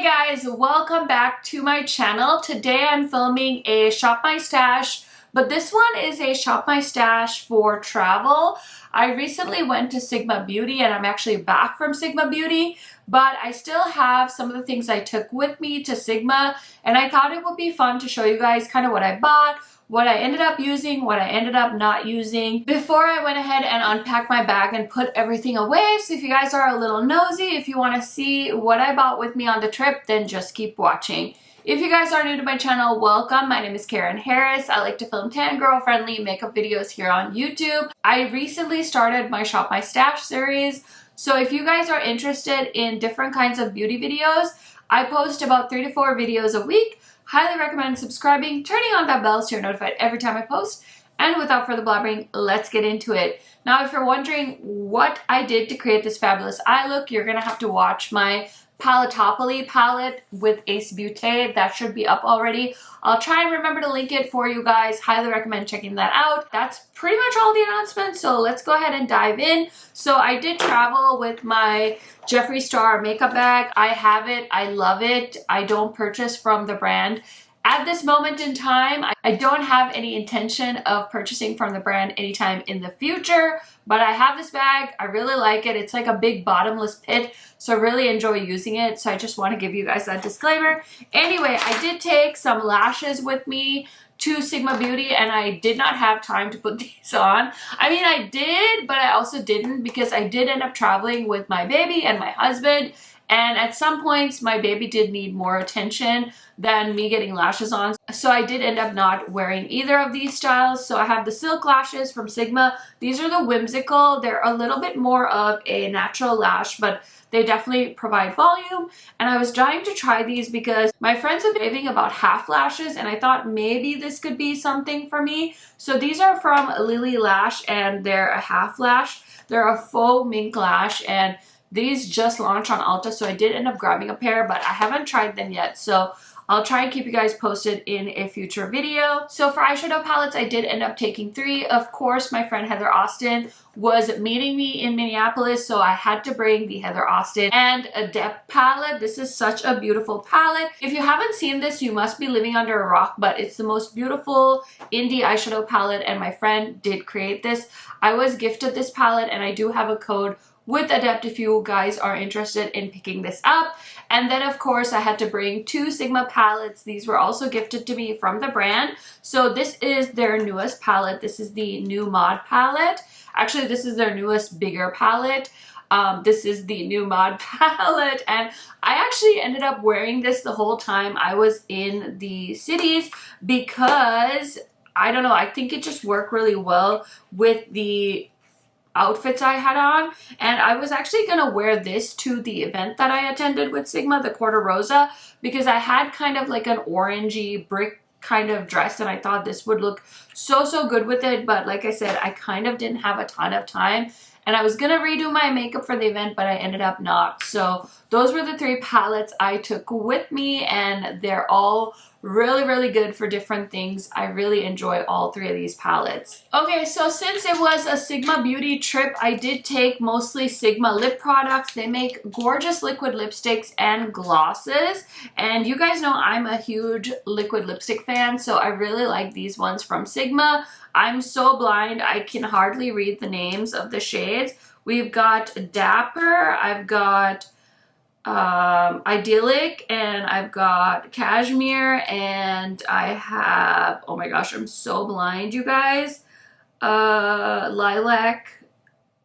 guys, welcome back to my channel. Today I'm filming a Shop My Stash, but this one is a Shop My Stash for travel. I recently went to Sigma Beauty and I'm actually back from Sigma Beauty, but I still have some of the things I took with me to Sigma, and I thought it would be fun to show you guys kind of what I bought, what I ended up using, what I ended up not using before I went ahead and unpacked my bag and put everything away. So if you guys are a little nosy, if you want to see what I bought with me on the trip, then just keep watching. If you guys are new to my channel, welcome. My name is Karen Harris. I like to film tan girl friendly makeup videos here on YouTube. I recently started my Shop My Stash series. So if you guys are interested in different kinds of beauty videos, I post about 3 to 4 videos a week. Highly recommend subscribing, turning on that bell so you're notified every time I post. And without further blabbering, let's get into it. Now, if you're wondering what I did to create this fabulous eye look, you're gonna have to watch my Paletopoli palette with Ace Beaute. That should be up already. I'll try and remember to link it for you guys. Highly recommend checking that out. That's pretty much all the announcements, so let's go ahead and dive in. So I did travel with my Jeffree Star makeup bag. I have it. I love it. I don't purchase from the brand. At this moment in time, I don't have any intention of purchasing from the brand anytime in the future, but I have this bag. I really like it. It's like a big bottomless pit, so I really enjoy using it. So I just want to give you guys that disclaimer. Anyway, I did take some lashes with me to Sigma Beauty, and I did not have time to put these on. I mean, I did, but I also didn't, because I did end up traveling with my baby and my husband. And at some points, my baby did need more attention than me getting lashes on. So I did end up not wearing either of these styles. So I have the silk lashes from Sigma. These are the whimsical. They're a little bit more of a natural lash, but they definitely provide volume. And I was dying to try these because my friends are raving about half lashes, and I thought maybe this could be something for me. So these are from Lily Lash, and they're a half lash. They're a faux mink lash, and these just launched on Ulta, so I did end up grabbing a pair, but I haven't tried them yet. So I'll try and keep you guys posted in a future video. So for eyeshadow palettes, I did end up taking 3. Of course, my friend Heather Austin was meeting me in Minneapolis, so I had to bring the Heather Austin and Adept palette. This is such a beautiful palette. If you haven't seen this, you must be living under a rock, but it's the most beautiful indie eyeshadow palette, and my friend did create this. I was gifted this palette, and I do have a code with Adept if you guys are interested in picking this up. And then of course I had to bring 2 Sigma palettes. These were also gifted to me from the brand. So this is their newest palette. This is the Nomad palette. Actually, this is their newest bigger palette. This is the Nomad palette, and I actually ended up wearing this the whole time I was in the cities because, I don't know, I think it just worked really well with the outfits I had on. And I was actually gonna wear this to the event that I attended with Sigma, the Quarter Rosa, because I had kind of like an orangey brick kind of dress, and I thought this would look so good with it. But like I said, I kind of didn't have a ton of time, and I was gonna redo my makeup for the event, but I ended up not. So those were the 3 palettes I took with me, and they're all really good for different things. I really enjoy all 3 of these palettes. Okay, so since it was a Sigma Beauty trip, I did take mostly Sigma lip products. They make gorgeous liquid lipsticks and glosses, and you guys know I'm a huge liquid lipstick fan, so I really like these ones from Sigma. I'm so blind, I can hardly read the names of the shades. We've got Dapper, I've got Idyllic, and I've got Cashmere, and I have, oh my gosh, I'm so blind, you guys, Lilac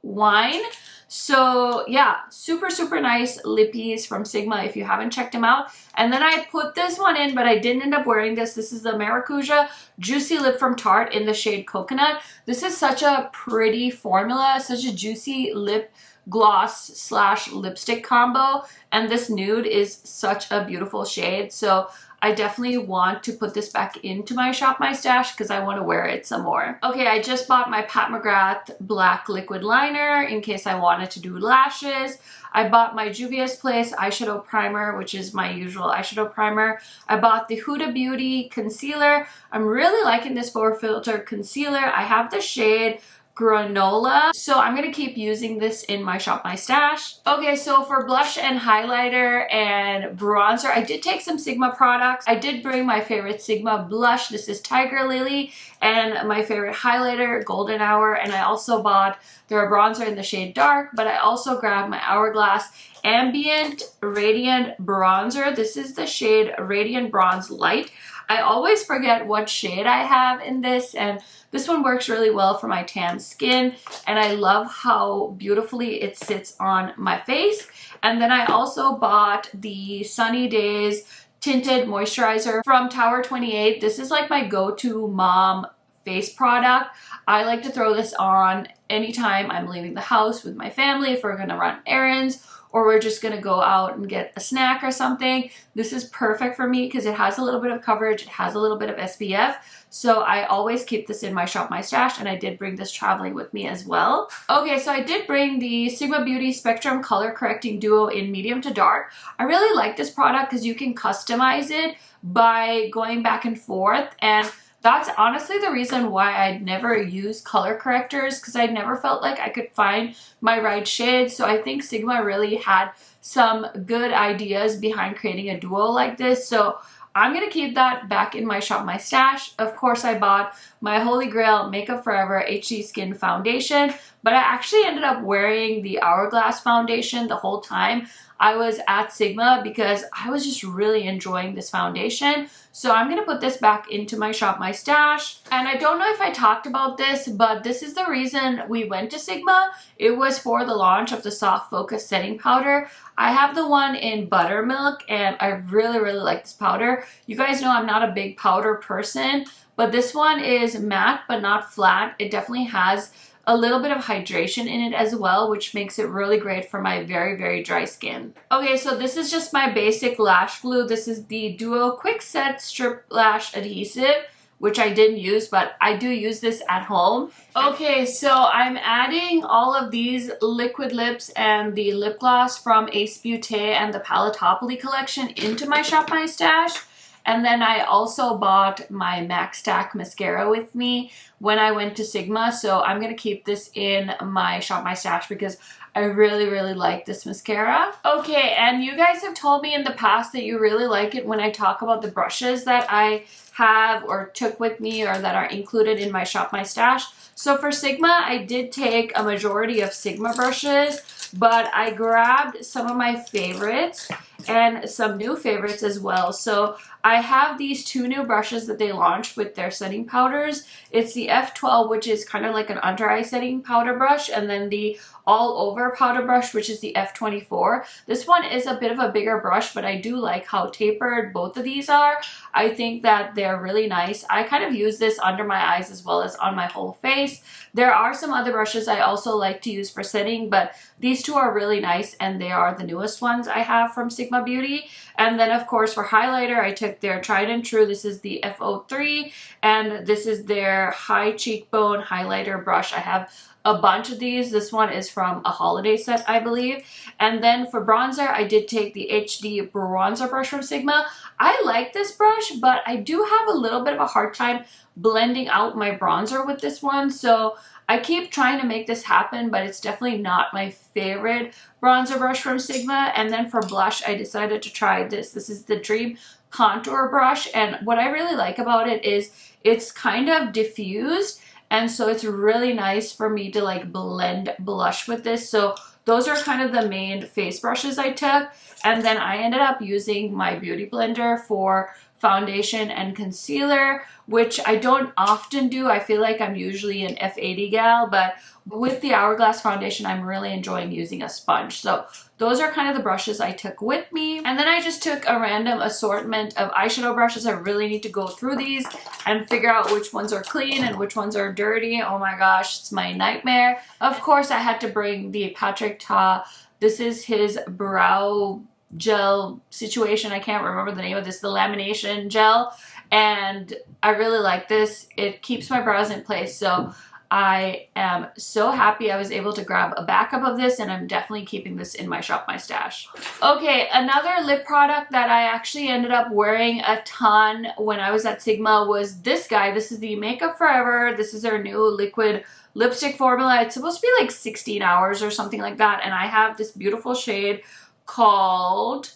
Wine. So yeah, super nice lippies from Sigma if you haven't checked them out. And then I put this one in, but I didn't end up wearing this. This is the Maracuja Juicy Lip from Tarte in the shade Coconut. This is such a pretty formula, such a juicy lip gloss slash lipstick combo, and this nude is such a beautiful shade. So I definitely want to put this back into my Shop My Stash because I want to wear it some more. Okay, I just bought my Pat McGrath black liquid liner in case I wanted to do lashes. I bought my Juvia's Place eyeshadow primer, which is my usual eyeshadow primer. I bought the Huda Beauty concealer. I'm really liking this 4 filter concealer. I have the shade Granola. So I'm gonna keep using this in my Shop My Stash. Okay, so for blush and highlighter and bronzer, I did take some Sigma products. I did bring my favorite Sigma blush. This is Tiger Lily, and my favorite highlighter, Golden Hour, and I also bought their bronzer in the shade Dark, but I also grabbed my Hourglass Ambient Radiant Bronzer. This is the shade Radiant Bronze Light. I always forget what shade I have in this, and this one works really well for my tan skin, and I love how beautifully it sits on my face. And then I also bought the Sunny Days Tinted Moisturizer from Tower 28. This is like my go-to mom face product. I like to throw this on anytime I'm leaving the house with my family, if we're gonna run errands, or we're just gonna go out and get a snack or something. This is perfect for me because it has a little bit of coverage, it has a little bit of SPF, so I always keep this in my Shop My Stash, and I did bring this traveling with me as well. Okay, so I did bring the Sigma Beauty Spectrum Color Correcting Duo in medium to dark. I really like this product because you can customize it by going back and forth, and that's honestly the reason why I'd never used color correctors, because I never felt like I could find my right shade. So I think Sigma really had some good ideas behind creating a duo like this. So I'm going to keep that back in my Shop My Stash. Of course, I bought my Holy Grail Makeup Forever HD Skin Foundation, but I actually ended up wearing the Hourglass foundation the whole time I was at Sigma because I was just really enjoying this foundation. So I'm going to put this back into my Shop My Stash. And I don't know if I talked about this, but this is the reason we went to Sigma. It was for the launch of the Soft Focus Setting Powder. I have the one in Buttermilk, and I really, really like this powder. You guys know I'm not a big powder person, but this one is matte but not flat. It definitely has a little bit of hydration in it as well, which makes it really great for my very, very dry skin. Okay, so this is just my basic lash glue. This is the Duo Quick Set Strip Lash Adhesive, which I didn't use, but I do use this at home. Okay, so I'm adding all of these liquid lips and the lip gloss from Ace Beaute and the Paletopoly collection into my Shop My Stash. And then I also bought my MAC Stack mascara with me when I went to Sigma. So I'm going to keep this in my Shop My Stash because I really, really like this mascara. Okay, and you guys have told me in the past that you really like it when I talk about the brushes that I have or took with me or that are included in my Shop My Stash. So for Sigma, I did take a majority of Sigma brushes, but I grabbed some of my favorites and some new favorites as well. So I have these two new brushes that they launched with their setting powders. It's the F12, which is kind of like an under eye setting powder brush, and then the all over powder brush, which is the F24. This one is a bit of a bigger brush, but I do like how tapered both of these are. I think that they're really nice. I kind of use this under my eyes as well as on my whole face. There are some other brushes I also like to use for setting, but these two are really nice, and they are the newest ones I have from Sigma Beauty. And then of course for highlighter, I took their tried and true. This is the F03, and this is their high cheekbone highlighter brush. I have a bunch of these. This one is from a holiday set, I believe. And then for bronzer, I did take the HD bronzer brush from Sigma. I like this brush, but I do have a little bit of a hard time blending out my bronzer with this one. So I keep trying to make this happen, but it's definitely not my favorite bronzer brush from Sigma. And then for blush, I decided to try this. This is the Dream Contour brush. And what I really like about it is it's kind of diffused. And so it's really nice for me to like blend blush with this. So those are kind of the main face brushes I took. And then I ended up using my Beauty Blender for foundation and concealer, which I don't often do. I feel like I'm usually an F80 gal, but with the Hourglass foundation, I'm really enjoying using a sponge. So those are kind of the brushes I took with me. And then I just took a random assortment of eyeshadow brushes. I really need to go through these and figure out which ones are clean and which ones are dirty. Oh my gosh, it's my nightmare. Of course, I had to bring the Patrick Ta. This is his brow gel situation. I can't remember the name of this, the lamination gel, and I really like this. It keeps my brows in place, so I am so happy I was able to grab a backup of this, and I'm definitely keeping this in my Shop My Stash. Okay, another lip product that I actually ended up wearing a ton when I was at Sigma was this guy. This is the Makeup Forever. This is their new liquid lipstick formula. It's supposed to be like 16 hours or something like that, and I have this beautiful shade called...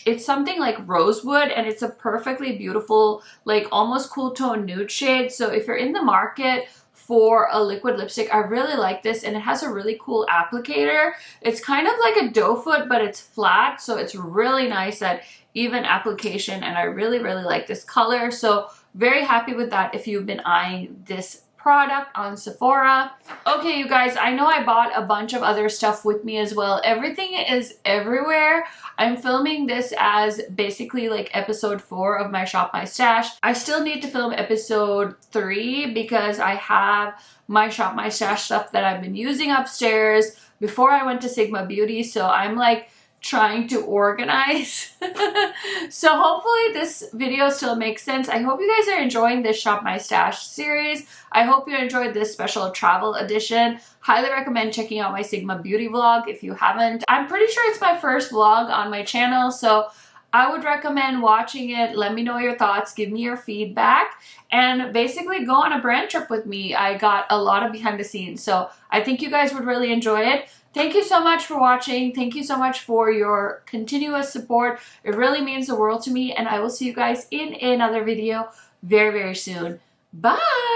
It's something like Rosewood, and it's a perfectly beautiful, like almost cool tone nude shade. So if you're in the market for a liquid lipstick, I really like this, and it has a really cool applicator. It's kind of like a doe foot, but it's flat, so it's really nice at even application, and I really like this color. So very happy with that if you've been eyeing this product on Sephora. Okay, you guys, I know I bought a bunch of other stuff with me as well. Everything is everywhere. I'm filming this as basically like episode 4 of my Shop My Stash. I still need to film episode 3 because I have my Shop My Stash stuff that I've been using upstairs before I went to Sigma Beauty, so I'm like trying to organize. So hopefully this video still makes sense. I hope you guys are enjoying this Shop My Stash series. I hope you enjoyed this special travel edition. Highly recommend checking out my Sigma Beauty vlog if you haven't. I'm pretty sure it's my first vlog on my channel, so I would recommend watching it. Let me know your thoughts, give me your feedback, and basically go on a brand trip with me. I got a lot of behind the scenes, so I think you guys would really enjoy it. Thank you so much for watching. Thank you so much for your continuous support. It really means the world to me, and I will see you guys in another video very soon. Bye!